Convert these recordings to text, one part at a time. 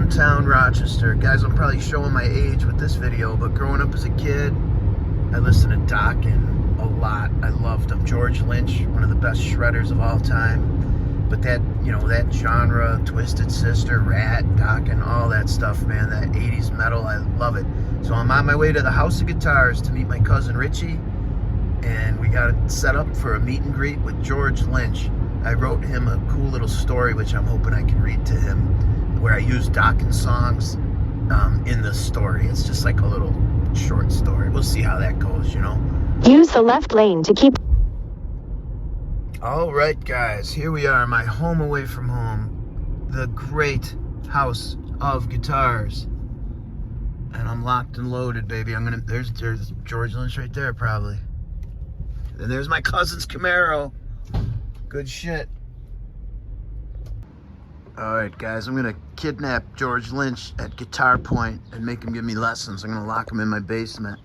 hometown Rochester. Guys, I'm probably showing my age with this video, but growing up as a kid, I listened to Dokken a lot. I loved him. George Lynch, one of the best shredders of all time. But that, you know, that genre, Twisted Sister, Rat, Dokken, all that stuff, man, that 80s metal, I love it. So I'm on my way to the House of Guitars to meet my cousin Richie, and we got it set up for a meet and greet with George Lynch. I wrote him a cool little story, which I'm hoping I can read to him, where I use Dokken songs in the story. It's just like a little short story. We'll see how that goes, you know. Use the left lane to keep... All right, guys, here we are, my home away from home, the great House of Guitars. And I'm locked and loaded, baby. There's George Lynch right there, probably. And there's my cousin's Camaro. Good shit. All right, guys, I'm gonna kidnap George Lynch at Guitar Point and make him give me lessons. I'm gonna lock him in my basement.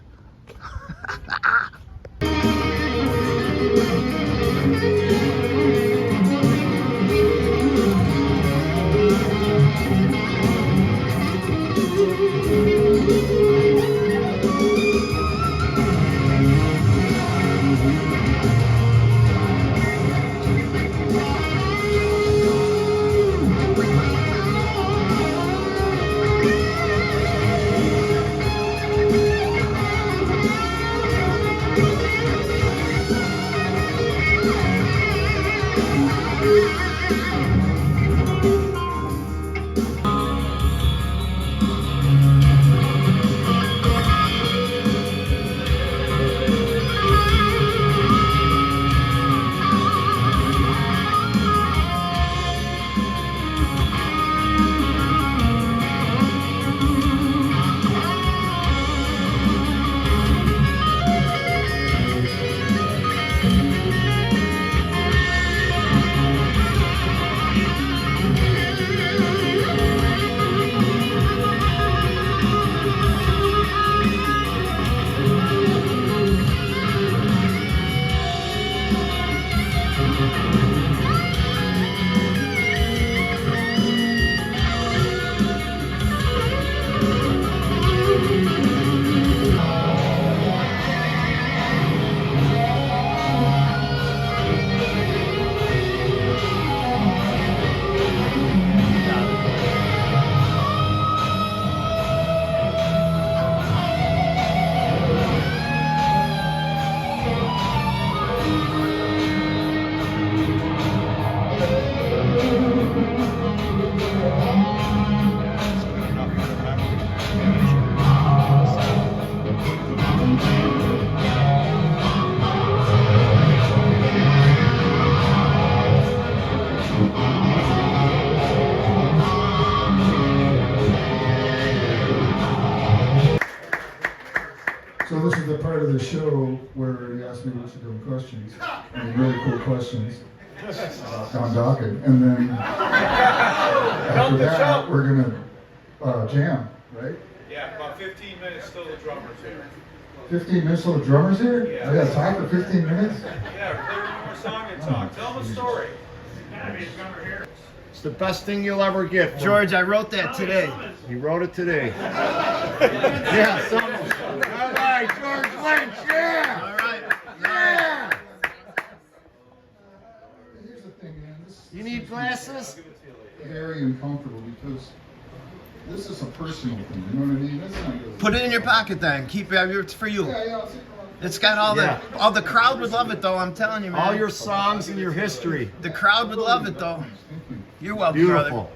So this is the part of the show where he asked me to answer some questions, and really cool questions on Dokken. And then after that, we're gonna jam, right? Yeah, about 15 minutes till the drummer's here. 15 minutes till the drummer's here? Yeah. I gotta talk for 15 minutes? Yeah, play one more song and talk. Tell them a story. It's the best thing you'll ever get. George, I wrote that today. He wrote it today. Yeah, someone. All right, George Lynch, yeah! All right. Yeah! Here's the thing, man. This You need glasses? is very uncomfortable because this is a personal thing, you know what I mean? That's not good. Put it in your pocket then. Keep it. It's for you. Yeah, I'll take it on. It's got all the crowd would love it though. I'm telling you, man. All your songs and your history. The crowd would love it though. Thank you. You're welcome, brother. Beautiful.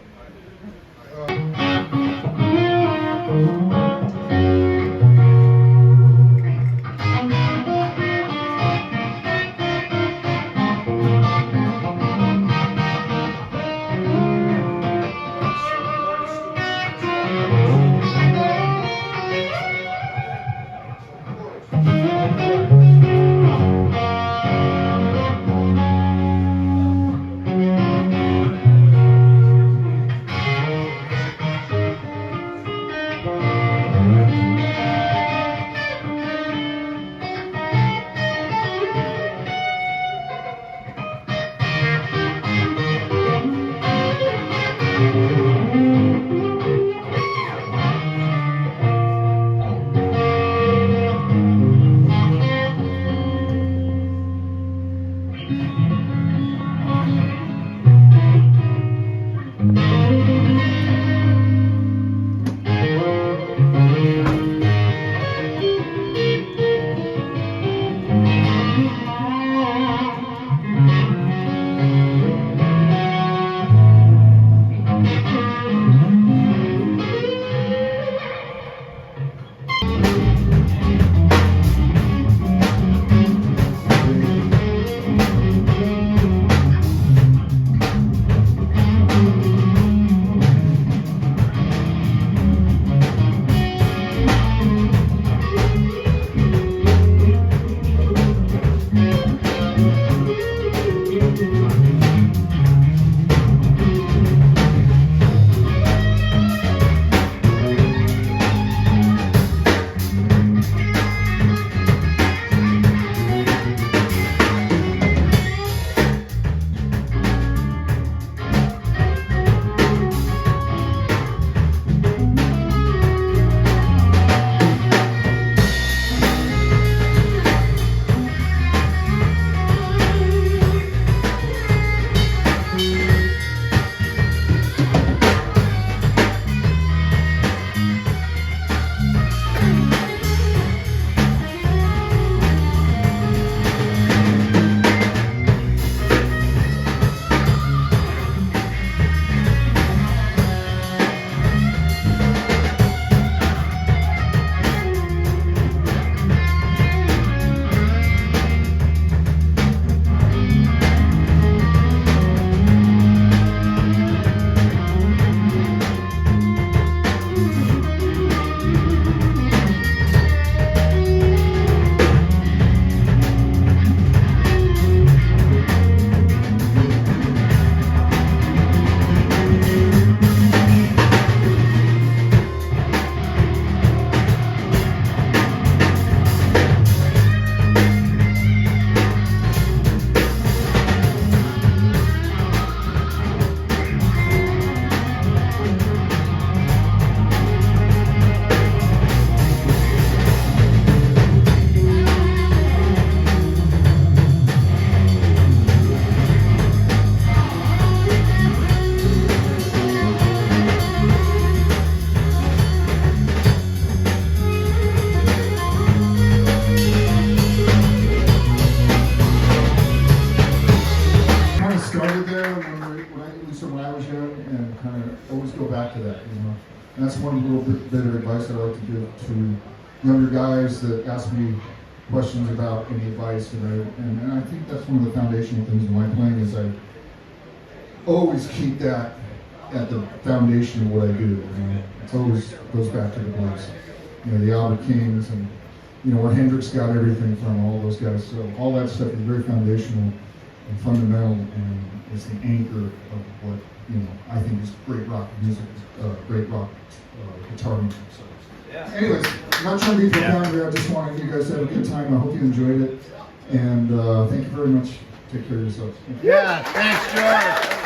kind of always go back to that, you know. And that's one little bit of advice I like to give to younger guys that ask me questions about any advice. And I think that's one of the foundational things in my playing is I always keep that at the foundation of what I do. You know? It always goes back to the blues. You know, the Albert Kings and, you know, where Hendrix got everything from, all those guys. So all that stuff is very foundational and fundamental, and is the anchor of what, you know, I think is great rock music, great rock guitar music. So. Yeah. Anyways, I'm not trying to be profound here. I just wanted you guys to have a good time. I hope you enjoyed it. And thank you very much. Take care of yourselves. Yeah, thanks, George.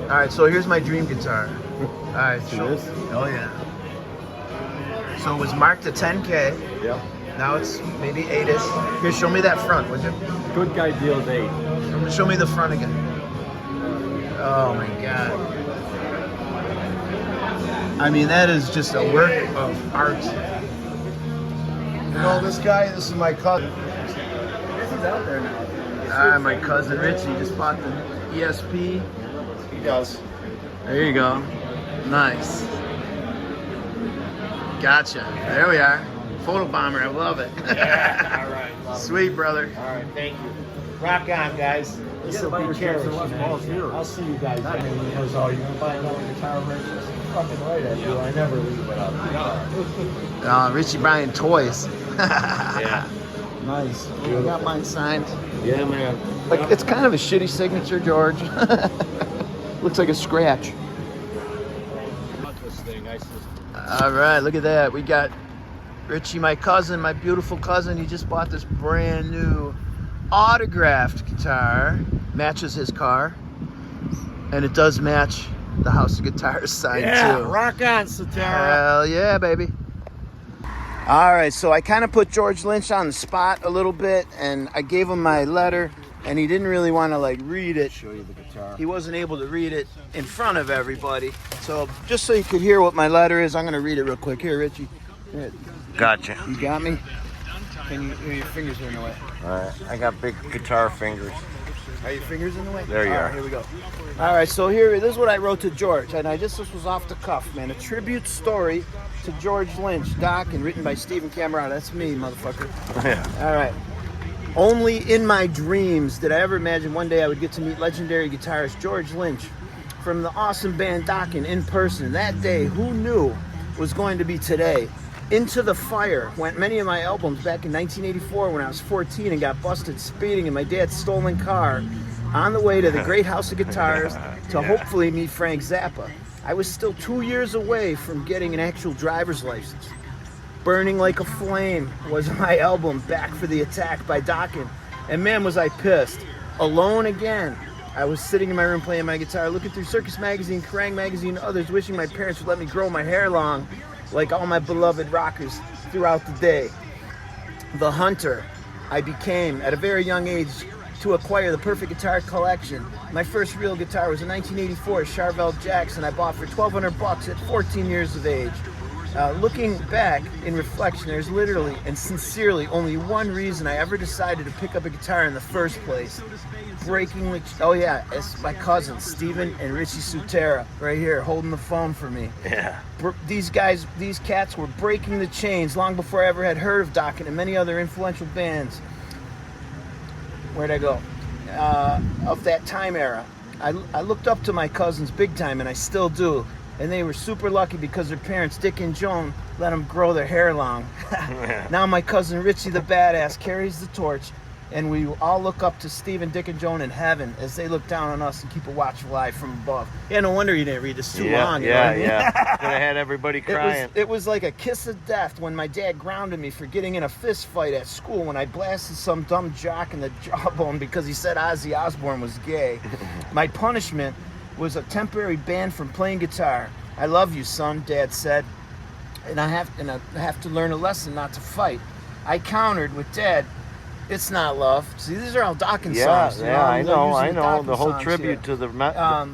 All right, so here's my dream guitar. All right, so, oh yeah. So it was marked a 10K. Yep. Now it's maybe 8ish. Here, show me that front, would you? Good guy deals 8. Show me the front again. Oh my God. I mean, that is just a work of art. You know this guy? This is my cousin. He's out there now. My cousin Richie just bought the ESP. He does. There you go. Nice. Gotcha. There we are. Photo bomber. I love it. Yeah, all right. Love Sweet, brother. All right, thank you. Rock on, guys. This will be cherished. I'll see you guys. That mean he knows all you can buy another guitar versus fucking right at you. I never leave without Richie Bryan toys. Yeah. Nice. I got mine signed. Yeah, man. Like, it's kind of a shitty signature, George. Looks like a scratch. This thing, I All right, look at that. We got Richie, my cousin, my beautiful cousin. He just bought this brand new autographed guitar. Matches his car. And it does match the House of Guitars sign, yeah, too. rock on, Satara. Hell yeah, baby. All right, so I kind of put George Lynch on the spot a little bit, and I gave him my letter, and he didn't really want to, like, read it. Show you the guitar. He wasn't able to read it in front of everybody. So just so you could hear what my letter is, I'm going to read it real quick. Here, Richie. Here. Gotcha. You got me? Can you, your fingers are in the way. All right, I got big guitar fingers. Are your fingers in the way? There you All are. right, here we go. All right, so this is what I wrote to George, and this was off the cuff, man. A tribute story to George Lynch, Dokken, written by Stephen Camerata. That's me, motherfucker. Yeah. All right. Only in my dreams did I ever imagine one day I would get to meet legendary guitarist George Lynch from the awesome band Dokken in person. That day, who knew, was going to be today. Into the Fire went many of my albums back in 1984 when I was 14 and got busted speeding in my dad's stolen car on the way to the Great House of Guitars to hopefully meet Frank Zappa. I was still 2 years away from getting an actual driver's license. Burning Like a Flame was my album, Back for the Attack by Dokken. And man, was I pissed. Alone again. I was sitting in my room playing my guitar, looking through Circus Magazine, Kerrang! Magazine, and others, wishing my parents would let me grow my hair long, like all my beloved rockers throughout the day. The hunter I became at a very young age to acquire the perfect guitar collection. My first real guitar was a 1984 Charvel Jackson I bought for $1,200 at 14 years of age. Looking back in reflection, there's literally and sincerely only one reason I ever decided to pick up a guitar in the first place. Oh yeah, it's my cousins, Steven and Richie Sutera, right here, holding the phone for me. Yeah. These cats were breaking the chains long before I ever had heard of Dokken and many other influential bands. Where'd I go? Of that time era. I looked up to my cousins big time, and I still do. And they were super lucky because their parents, Dick and Joan, let them grow their hair long. Now my cousin Richie the Badass carries the torch, and we all look up to Steve and Dick and Joan in heaven as they look down on us and keep a watchful eye from above. Yeah, no wonder you didn't read this too long. You know what I mean? Yeah. Could have had everybody crying. It was like a kiss of death when my dad grounded me for getting in a fist fight at school when I blasted some dumb jock in the jawbone because he said Ozzy Osbourne was gay. My punishment was a temporary ban from playing guitar. I love you, son, Dad said, and I have to learn a lesson not to fight. I countered with Dad, It's Not Love. See, these are all Dokken Yeah, songs. yeah, I They're know. using Dokken The whole songs tribute here. to the.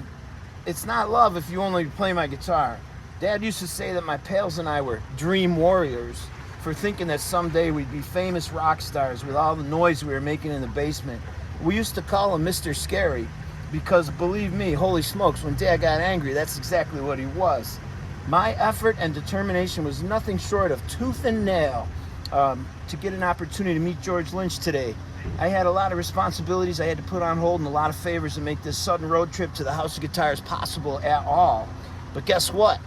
It's Not Love if you only play my guitar. Dad used to say that my pals and I were dream warriors for thinking that someday we'd be famous rock stars with all the noise we were making in the basement. We used to call him Mr. Scary because, believe me, holy smokes, when Dad got angry, that's exactly what he was. My effort and determination was nothing short of tooth and nail to get an opportunity to meet George Lynch today. I had a lot of responsibilities I had to put on hold and a lot of favors to make this sudden road trip to the House of Guitars possible at all. But guess what?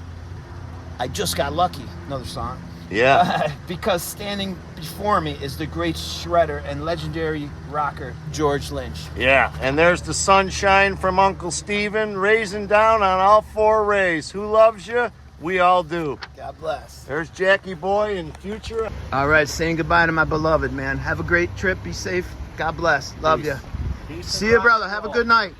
I just got lucky. Another song. Yeah. Because standing before me is the great shredder and legendary rocker, George Lynch. Yeah, and there's the sunshine from Uncle Steven raising down on all four rays. Who loves you? We all do. God bless. There's Jackie Boy in future. All right, saying goodbye to my beloved, man. Have a great trip. Be safe. God bless. Love you. Peace See and you, rock brother. and Have a roll. good night.